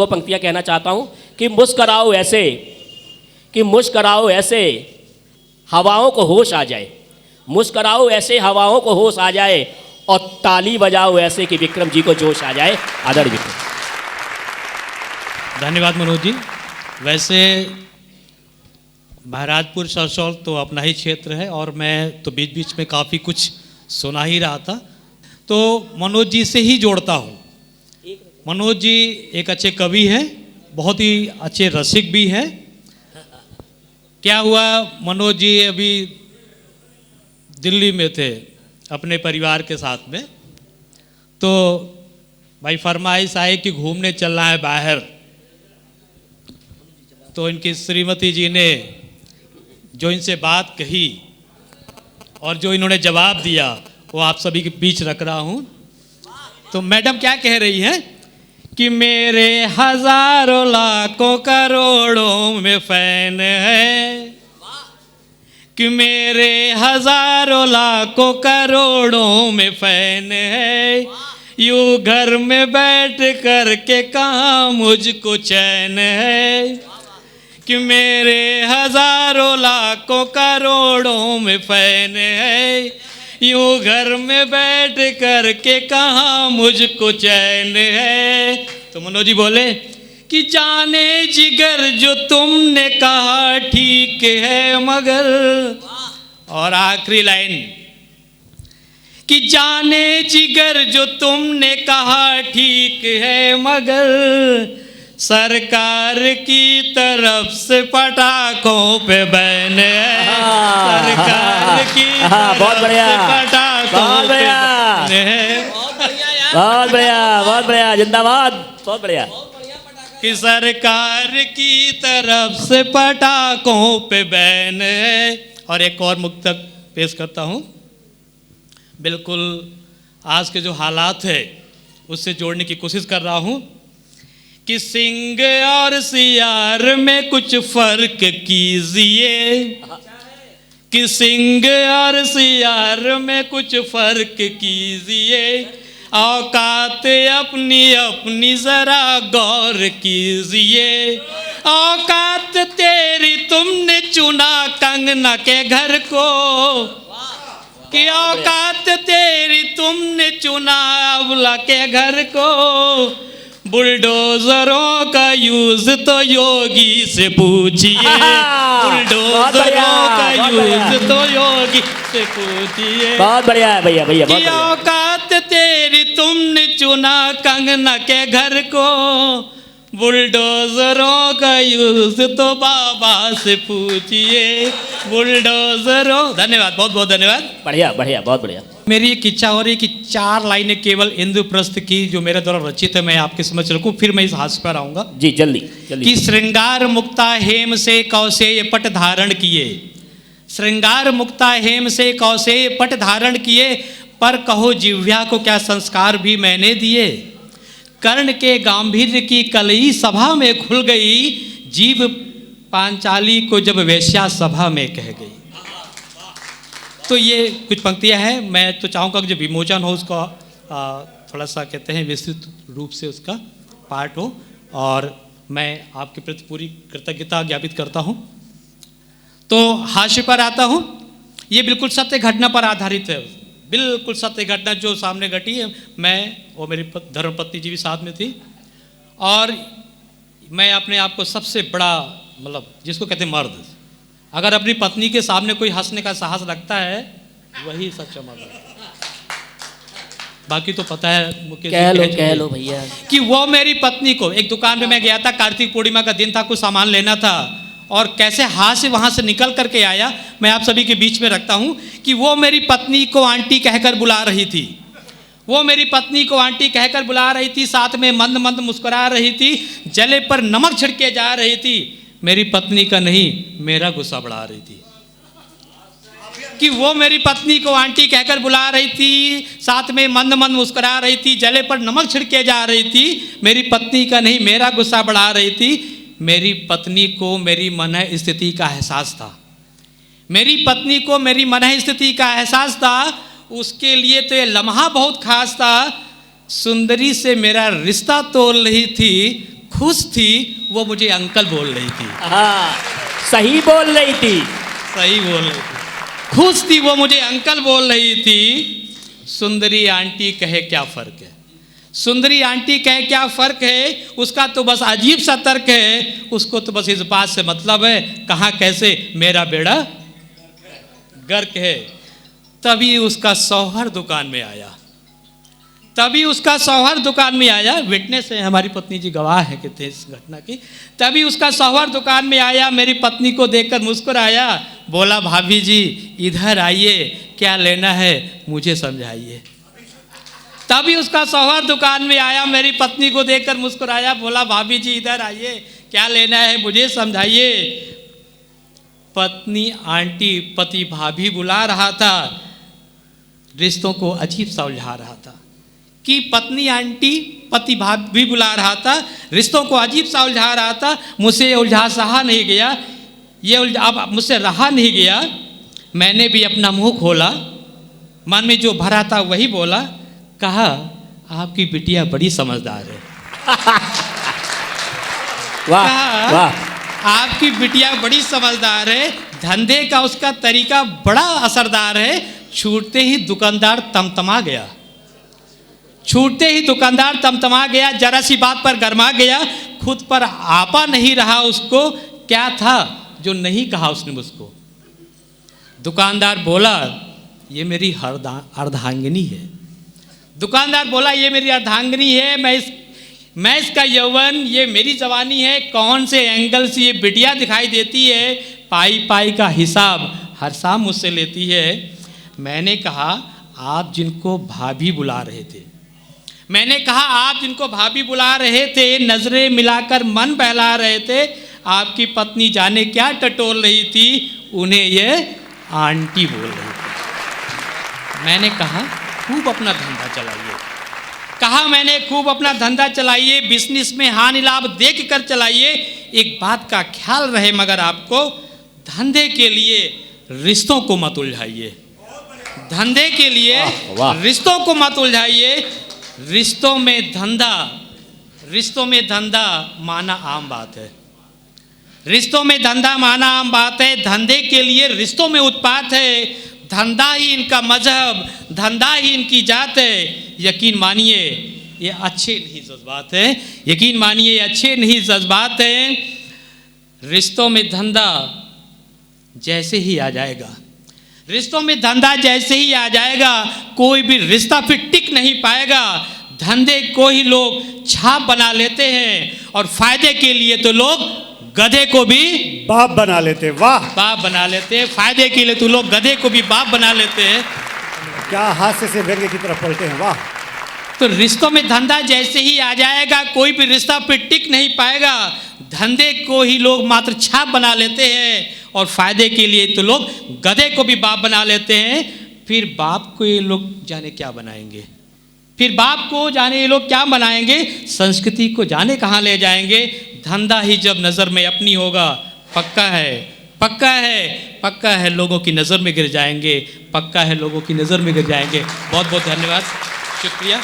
पंक्तियां कहना चाहता हूं कि मुस्कराओ ऐसे हवाओं को होश आ जाए, मुस्कराओ ऐसे हवाओं को होश आ जाए, और ताली बजाओ ऐसे कि विक्रम जी को जोश आ जाए। आदर विक्रम। धन्यवाद मनोज जी। वैसे महाराजपुर सरसौल तो अपना ही क्षेत्र है और मैं तो बीच बीच में काफ़ी कुछ सुना ही रहा था, तो मनोज जी से ही जोड़ता हूँ। मनोज जी एक अच्छे कवि हैं, बहुत ही अच्छे रसिक भी हैं। क्या हुआ, मनोज जी अभी दिल्ली में थे अपने परिवार के साथ में, तो भाई फरमाइश आए कि घूमने चलना है बाहर, तो इनकी श्रीमती जी ने जो इनसे बात कही और जो इन्होंने जवाब दिया वो आप सभी के बीच रख रहा हूँ। तो मैडम क्या कह रही हैं कि मेरे हजारों लाखों करोड़ों में फैन है, कि मेरे हजारों लाखों करोड़ों में फैन है, यूं घर में बैठ कर के कहाँ मुझको चैन है, कि मेरे हजारों लाखों करोड़ों में फैन है, यूं घर में बैठ कर के कहाँ मुझको चैन है। तो मनोज जी बोले कि जाने जिगर जो तुमने कहा ठीक है मगर, और आखिरी लाइन कि जाने जिगर जो तुमने कहा ठीक है मगर, सरकार की तरफ से पटाखों पे बैन है, सरकार की बहुत बढ़िया, पटाखों पे बैन है। बहुत बढ़िया, बहुत बढ़िया, जिंदाबाद, बहुत बढ़िया। कि सरकार की तरफ से पटाखों पे बैन है। और एक और मुक्तक पेश करता हूँ, बिल्कुल आज के जो हालात है उससे जोड़ने की कोशिश कर रहा हूँ कि सिंह और सियार में कुछ फर्क कीजिए, कि सिंह और सियार में कुछ फर्क कीजिए, औकात अपनी अपनी जरा गौर कीजिए, औकात तेरी तुमने चुना कंगना के घर को, कि औकात तेरी तुमने चुना अबला के घर को, बुलडोजरों का यूज तो योगी से पूछिए, बुलडोजरों का यूज तो योगी से पूछिए। बहुत बढ़िया है भैया, भैया बहुत बढ़िया। औकात तेरी तुमने चुना कंगना के घर को, बुलडोजरों का यूज तो बाबा से पूछिए, बुलडोजरों। धन्यवाद, बहुत बहुत धन्यवाद। बढ़िया बढ़िया, बहुत बढ़िया। मेरी एक इच्छा हो रही है कि 4 लाइनें केवल इंद्रप्रस्थ की जो मेरे द्वारा रचित है मैं आपके समझ रखूं, फिर मैं इस हास्य पर आऊंगा। जी जल्दी जल्दी। कि श्रृंगार मुक्ता हेम से कौशेय पट धारण किए, श्रृंगार मुक्ता हेम से कौशेय पट धारण किए, पर कहो जिह्वा को क्या संस्कार भी मैंने दिए, कर्ण के गांभीर्य की कलई सभा में खुल गई, जीव पांचाली को जब वेश्या सभा में कह गई। तो ये कुछ पंक्तियां हैं, मैं तो चाहूँगा कि जब विमोचन हो उसका थोड़ा सा कहते हैं विस्तृत रूप से उसका पार्ट हो, और मैं आपके प्रति पूरी कृतज्ञता ज्ञापित करता हूँ। तो हास्य पर आता हूँ। ये बिल्कुल सत्य घटना पर आधारित है, बिल्कुल सत्य घटना जो सामने घटी है। मैं और मेरी धर्मपत्नी जी भी साथ में थी, और मैं अपने आप को सबसे बड़ा मतलब जिसको कहते हैं मर्द, अगर अपनी पत्नी के सामने कोई हंसने का साहस रखता है वही सच्चा मर्द है। बाकी तो पता है मुकेश कह लो भैया कि वो मेरी पत्नी को, एक दुकान में मैं गया था, कार्तिक पूर्णिमा का दिन था, कुछ सामान लेना था, और कैसे हाथ से वहाँ से निकल करके आया, मैं आप सभी के बीच में रखता हूँ कि वो मेरी पत्नी को आंटी कहकर बुला रही थी, वो मेरी पत्नी को आंटी कहकर बुला रही थी, साथ में मंद मंद मुस्कुरा रही थी, जले पर नमक छिड़के जा रही थी। मेरी पत्नी का नहीं, मेरा गुस्सा बढ़ा रही थी कि वो मेरी पत्नी को आंटी कहकर बुला रही थी, साथ में मंद मंद मुस्कुरा रही थी, जले पर नमक छिड़के जा रही थी। मेरी पत्नी का नहीं, मेरा गुस्सा बढ़ा रही थी। मेरी पत्नी को मेरी मनः स्थिति का एहसास था, मेरी पत्नी को मेरी मनः स्थिति का एहसास था। उसके लिए तो ये लम्हा बहुत खास था। सुंदरी से मेरा रिश्ता तोल रही थी, खुश थी वो मुझे अंकल बोल रही थी। हाँ, सही बोल रही थी। सही बोल रही थी। खुश थी वो मुझे अंकल बोल रही थी। सुंदरी आंटी कहे क्या फ़र्क है। सुंदरी आंटी कहे क्या फ़र्क है, उसका तो बस अजीब सा तर्क है। उसको तो बस इस बात से मतलब है कहाँ कैसे मेरा बेड़ा गर्क है। तभी उसका शौहर दुकान में आया। तभी उसका शौहर दुकान में आया। विटनेस है, हमारी पत्नी जी गवाह है कि थे इस घटना की। तभी उसका शौहर दुकान में आया, मेरी पत्नी को देखकर मुस्कुराया, बोला भाभी जी इधर आइए, क्या लेना है मुझे समझाइए। तभी उसका शौहर दुकान में आया, मेरी पत्नी को देखकर मुस्कुराया, बोला भाभी जी इधर आइए, क्या लेना है मुझे समझाइए। पत्नी आंटी पति भाभी बुला रहा था, रिश्तों को अजीब सा उलझा रहा था कि पत्नी आंटी पति भाभी बुला रहा था, रिश्तों को अजीब सा उलझा रहा था। मुझसे उलझा सहा नहीं गया, ये अब मुझसे रहा नहीं गया। मैंने भी अपना मुंह खोला, मन में जो भरा था वही बोला। कहा आपकी बिटिया बड़ी समझदार है। वाह कहा वाह। आपकी बिटिया बड़ी समझदार है, धंधे का उसका तरीका बड़ा असरदार है। छूटते ही दुकानदार तमतमा गया। छूटते ही दुकानदार तमतमा गया, जरा सी बात पर गरमा गया, खुद पर आपा नहीं रहा उसको। क्या था जो नहीं कहा उसने मुझको। दुकानदार बोला ये मेरी अर्धांगिनी है। दुकानदार बोला ये मेरी अर्धांगिनी है, मैं इसका यौवन, ये मेरी जवानी है। कौन से एंगल से ये बिटिया दिखाई देती है, पाई पाई का हिसाब हर शाम मुझसे लेती है। मैंने कहा आप जिनको भाभी बुला रहे थे, मैंने कहा आप जिनको भाभी बुला रहे थे, नजरें मिलाकर मन बहला रहे थे, आपकी पत्नी जाने क्या टटोल रही थी, उन्हें ये आंटी बोल रही थी। मैंने कहा खूब अपना धंधा चलाइए। कहा मैंने खूब अपना धंधा चलाइए, बिजनेस में हानि लाभ देख कर चलाइए। एक बात का ख्याल रहे मगर आपको, धंधे के लिए रिश्तों को मत उलझाइए। धंधे के लिए रिश्तों को मत उलझाइए। रिश्तों में धंधा माना आम बात है। रिश्तों में धंधा माना आम बात है। धंधे के लिए रिश्तों में उत्पात है। धंधा ही इनका मजहब, धंधा ही इनकी जात है। यकीन मानिए ये अच्छे नहीं जज्बात है। यकीन मानिए ये अच्छे नहीं जज्बात है। रिश्तों में धंधा जैसे ही आ जाएगा, रिश्तों में धंधा जैसे ही आ जाएगा, कोई भी रिश्ता फिर टिक नहीं पाएगा। धंधे को ही लोग छाप बना लेते हैं और फायदे के लिए तो लोग गधे को भी बाप बना लेते। वाह, बाप बना लेते हैं। फायदे के लिए तो लोग गधे को भी बाप बना लेते हैं। क्या हास्य से व्यंग्य की तरफ पलटे हैं। वाह। तो रिश्तों में धंधा जैसे ही आ जाएगा, कोई भी रिश्ता फिर टिक नहीं पाएगा। धंधे को ही लोग मात्र छाप बना लेते हैं और फायदे के लिए तो लोग गधे को भी बाप बना लेते हैं। फिर बाप को ये लोग जाने क्या बनाएंगे, फिर बाप को जाने ये लोग क्या बनाएंगे, संस्कृति को जाने कहाँ ले जाएंगे। धंधा ही जब नज़र में अपनी होगा, पक्का है लोगों की नज़र में गिर जाएंगे। पक्का है लोगों की नज़र में गिर जाएंगे। बहुत बहुत धन्यवाद, शुक्रिया।